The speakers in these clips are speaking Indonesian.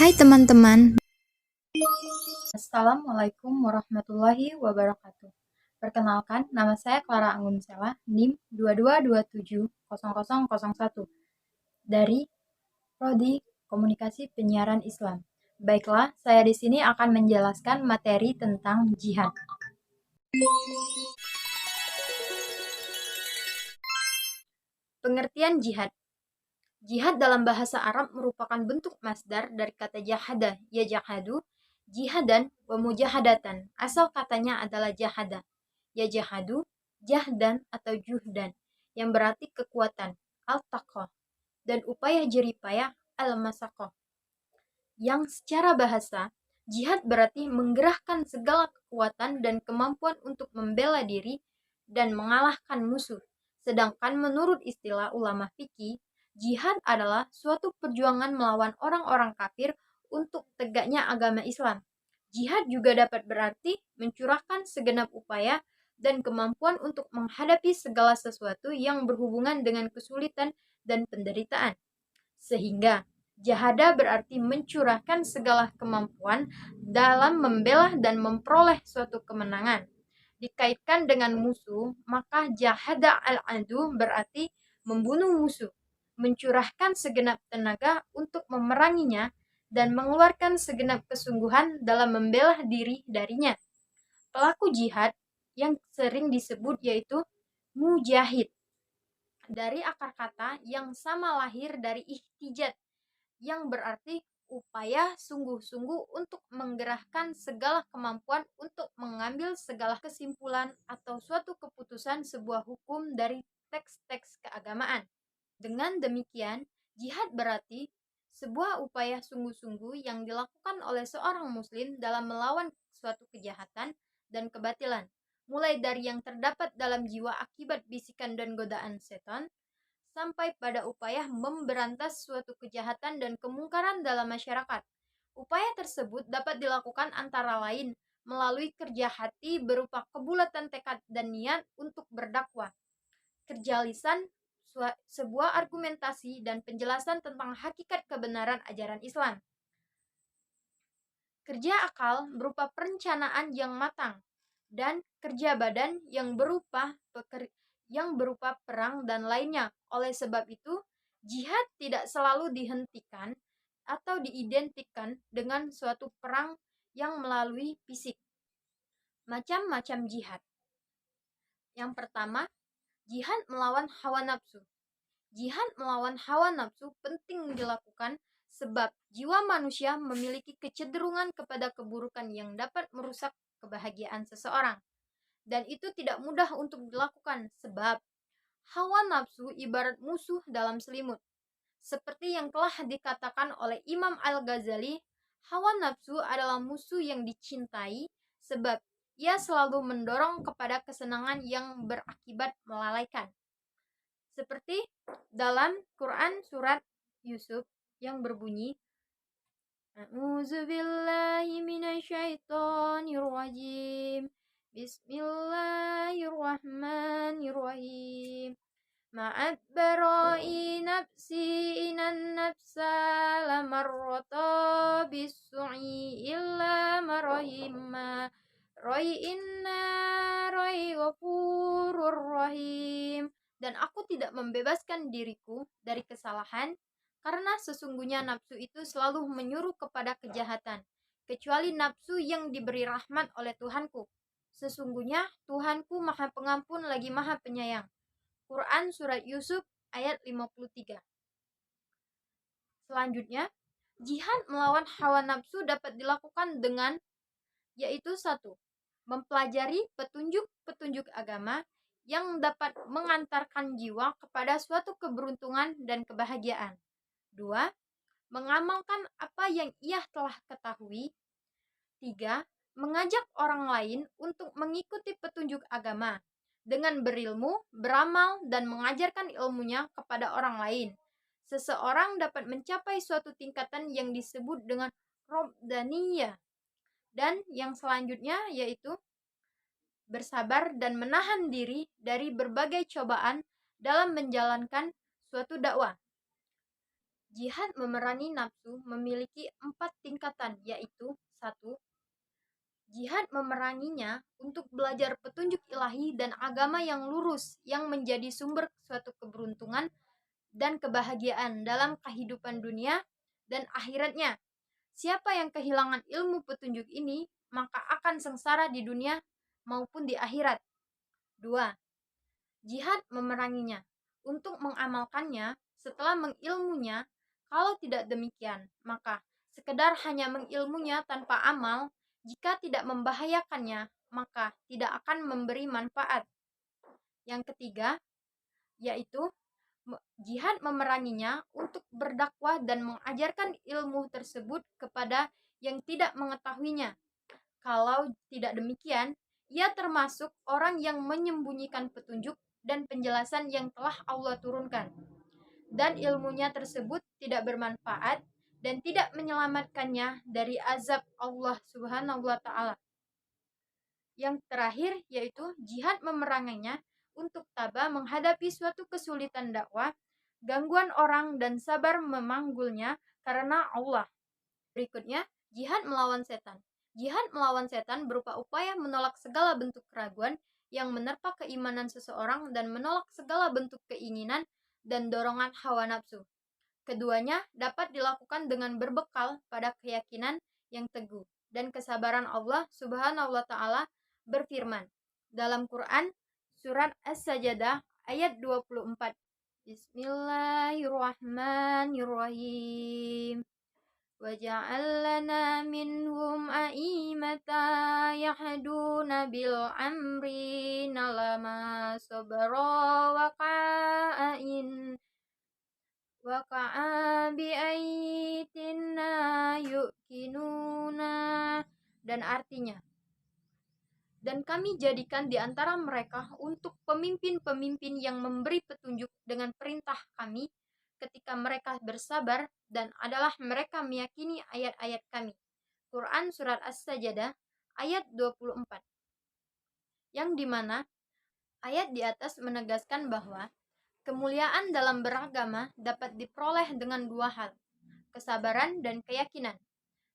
Hai teman-teman. Assalamualaikum warahmatullahi wabarakatuh. Perkenalkan, nama saya Clara Anggunsela, NIM 22270001 dari Prodi Komunikasi Penyiaran Islam. Baiklah, saya di sini akan menjelaskan materi tentang jihad. Pengertian jihad. Jihad dalam bahasa Arab merupakan bentuk masdar dari kata jahada, yajahadu, jihadan, wa mujahadatan. Asal katanya adalah jahada, yajahadu, jahdan atau juhdan, yang berarti kekuatan, al-taqah, dan upaya jeripayah, al-masaqah. Yang secara bahasa, jihad berarti menggerahkan segala kekuatan dan kemampuan untuk membela diri dan mengalahkan musuh. Sedangkan menurut istilah ulama fikih, jihad adalah suatu perjuangan melawan orang-orang kafir untuk tegaknya agama Islam. Jihad juga dapat berarti mencurahkan segenap upaya dan kemampuan untuk menghadapi segala sesuatu yang berhubungan dengan kesulitan dan penderitaan. Sehingga jahada berarti mencurahkan segala kemampuan dalam membela dan memperoleh suatu kemenangan. Dikaitkan dengan musuh, maka jahada al-adu berarti membunuh musuh, mencurahkan segenap tenaga untuk memeranginya dan mengeluarkan segenap kesungguhan dalam membela diri darinya. Pelaku jihad yang sering disebut yaitu mujahid, dari akar kata yang sama lahir dari ihtijat, yang berarti upaya sungguh-sungguh untuk menggerahkan segala kemampuan untuk mengambil segala kesimpulan atau suatu keputusan sebuah hukum dari teks-teks keagamaan. Dengan demikian, jihad berarti sebuah upaya sungguh-sungguh yang dilakukan oleh seorang muslim dalam melawan suatu kejahatan dan kebatilan, mulai dari yang terdapat dalam jiwa akibat bisikan dan godaan setan, sampai pada upaya memberantas suatu kejahatan dan kemungkaran dalam masyarakat. Upaya tersebut dapat dilakukan antara lain melalui kerja hati berupa kebulatan tekad dan niat untuk berdakwah, kerja lisan, sebuah argumentasi dan penjelasan tentang hakikat kebenaran ajaran Islam. Kerja akal berupa perencanaan yang matang, dan kerja badan yang berupa perang dan lainnya. Oleh sebab itu, jihad tidak selalu dihentikan atau diidentikan dengan suatu perang yang melalui fisik. Macam-macam jihad. Yang pertama, jihad melawan hawa nafsu. Jihad melawan hawa nafsu penting dilakukan sebab jiwa manusia memiliki kecenderungan kepada keburukan yang dapat merusak kebahagiaan seseorang. Dan itu tidak mudah untuk dilakukan sebab hawa nafsu ibarat musuh dalam selimut. Seperti yang telah dikatakan oleh Imam Al-Ghazali, hawa nafsu adalah musuh yang dicintai sebab ia selalu mendorong kepada kesenangan yang berakibat melalaikan. Seperti dalam Quran surat Yusuf yang berbunyi, A'udzubillahi minasyaitonirrajim. Bismillahirrahmanirrahim. Ma'ad barai nafsi inan nafsa lamarrata bisu'i illa marahimma Roy inna Roy ghafurur rahim. Dan aku tidak membebaskan diriku dari kesalahan, karena sesungguhnya nafsu itu selalu menyuruh kepada kejahatan, kecuali nafsu yang diberi rahmat oleh Tuhanku. Sesungguhnya Tuhanku Maha Pengampun lagi Maha Penyayang. Quran Surat Yusuf ayat 53. Selanjutnya, jihad melawan hawa nafsu dapat dilakukan dengan, yaitu 1. Mempelajari petunjuk-petunjuk agama yang dapat mengantarkan jiwa kepada suatu keberuntungan dan kebahagiaan. 2. Mengamalkan apa yang ia telah ketahui. 3. Mengajak orang lain untuk mengikuti petunjuk agama dengan berilmu, beramal, dan mengajarkan ilmunya kepada orang lain. Seseorang dapat mencapai suatu tingkatan yang disebut dengan robdaniyah. Dan yang selanjutnya yaitu bersabar dan menahan diri dari berbagai cobaan dalam menjalankan suatu dakwah. Jihad memerangi nafsu memiliki 4 tingkatan, yaitu 1. Jihad memeranginya untuk belajar petunjuk ilahi dan agama yang lurus yang menjadi sumber suatu keberuntungan dan kebahagiaan dalam kehidupan dunia dan akhiratnya. Siapa yang kehilangan ilmu petunjuk ini, maka akan sengsara di dunia maupun di akhirat. 2. Jihad memeranginya untuk mengamalkannya setelah mengilmunya. Kalau tidak demikian, maka sekedar hanya mengilmunya tanpa amal, jika tidak membahayakannya, maka tidak akan memberi manfaat. Yang ketiga, yaitu jihad memeranginya untuk berdakwah dan mengajarkan ilmu tersebut kepada yang tidak mengetahuinya. Kalau tidak demikian, ia termasuk orang yang menyembunyikan petunjuk dan penjelasan yang telah Allah turunkan, dan ilmunya tersebut tidak bermanfaat dan tidak menyelamatkannya dari azab Allah Subhanahu wa Ta'ala. Yang terakhir yaitu jihad memeranginya untuk tabah menghadapi suatu kesulitan dakwah, gangguan orang, dan sabar memanggulnya karena Allah. Berikutnya, jihad melawan setan. Jihad melawan setan berupa upaya menolak segala bentuk keraguan yang menerpa keimanan seseorang dan menolak segala bentuk keinginan dan dorongan hawa nafsu. Keduanya dapat dilakukan dengan berbekal pada keyakinan yang teguh dan kesabaran. Allah Subhanahu wa Ta'ala berfirman dalam Quran surat As-Sajdah ayat 24. Bismillahirrahmanirrahim. وَجَعَلْنَا مِنْهُمْ أَئِمَّةً يَهْدُونَ بِالْأَمْرِ لَمَّا صَبَرُوا وَكَأَيٍّ بِآيَاتِنَا يُوقِنُونَ. Dan artinya, dan kami jadikan di antara mereka untuk pemimpin-pemimpin yang memberi petunjuk dengan perintah kami ketika mereka bersabar dan adalah mereka meyakini ayat-ayat kami. Quran surat As-Sajdah ayat 24. Yang dimana ayat di atas menegaskan bahwa kemuliaan dalam beragama dapat diperoleh dengan dua hal, kesabaran dan keyakinan.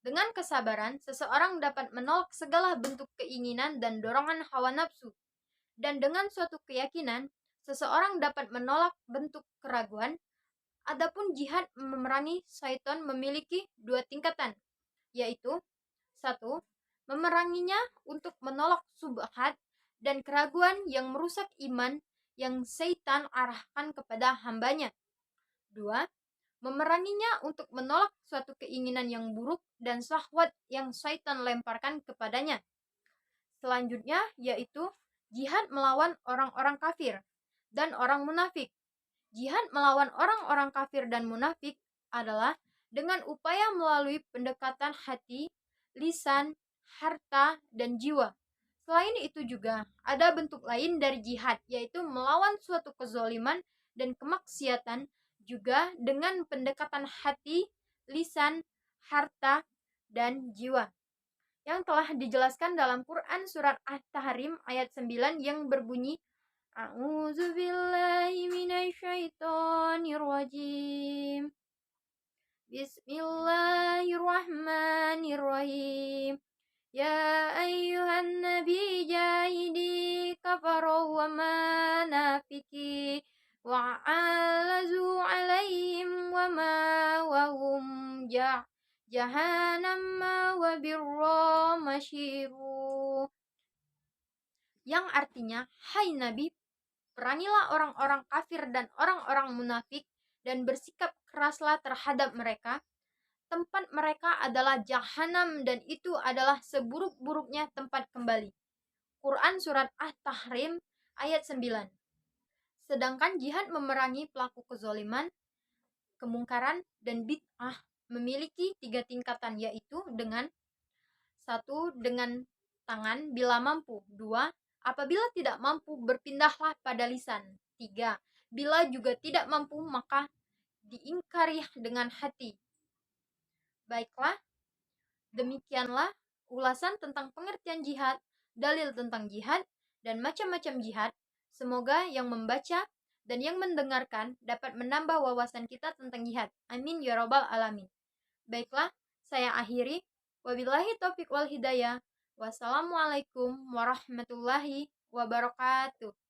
Dengan kesabaran, seseorang dapat menolak segala bentuk keinginan dan dorongan hawa nafsu. Dan dengan suatu keyakinan, seseorang dapat menolak bentuk keraguan. Adapun jihad memerangi syaitan memiliki dua tingkatan, yaitu 1. Memeranginya untuk menolak subhat dan keraguan yang merusak iman yang syaitan arahkan kepada hambanya. 2. Memeranginya untuk menolak suatu keinginan yang buruk dan syahwat yang syaitan lemparkan kepadanya. Selanjutnya yaitu jihad melawan orang-orang kafir dan orang munafik. Jihad melawan orang-orang kafir dan munafik adalah dengan upaya melalui pendekatan hati, lisan, harta, dan jiwa. Selain itu juga ada bentuk lain dari jihad, yaitu melawan suatu kezoliman dan kemaksiatan juga dengan pendekatan hati, lisan, harta, dan jiwa. Yang telah dijelaskan dalam Quran surat At-Tahrim ayat 9 yang berbunyi A'udzu billahi minasyaitonir rajim. Bismillahirrahmanirrahim. Ya ayyuhan nabi jahidi kafaru wa manafiki wa'alazu alaihim wa ma wahum jahannam wa birra masyiru. Yang artinya, hai Nabi, perangilah orang-orang kafir dan orang-orang munafik dan bersikap keraslah terhadap mereka. Tempat mereka adalah jahanam dan itu adalah seburuk-buruknya tempat kembali. Quran surat At-Tahrim ayat 9. Sedangkan jihad memerangi pelaku kezoliman, kemungkaran, dan bid'ah memiliki 3 tingkatan, yaitu dengan 1. Dengan tangan bila mampu. 2. Apabila tidak mampu berpindahlah pada lisan. 3. Bila juga tidak mampu maka diingkari dengan hati. Baiklah, demikianlah ulasan tentang pengertian jihad, dalil tentang jihad, dan macam-macam jihad. Semoga yang membaca dan yang mendengarkan dapat menambah wawasan kita tentang jihad. Amin ya robbal alamin. Baiklah, saya akhiri. Wabillahi taufiq wal hidayah. Wassalamualaikum warahmatullahi wabarakatuh.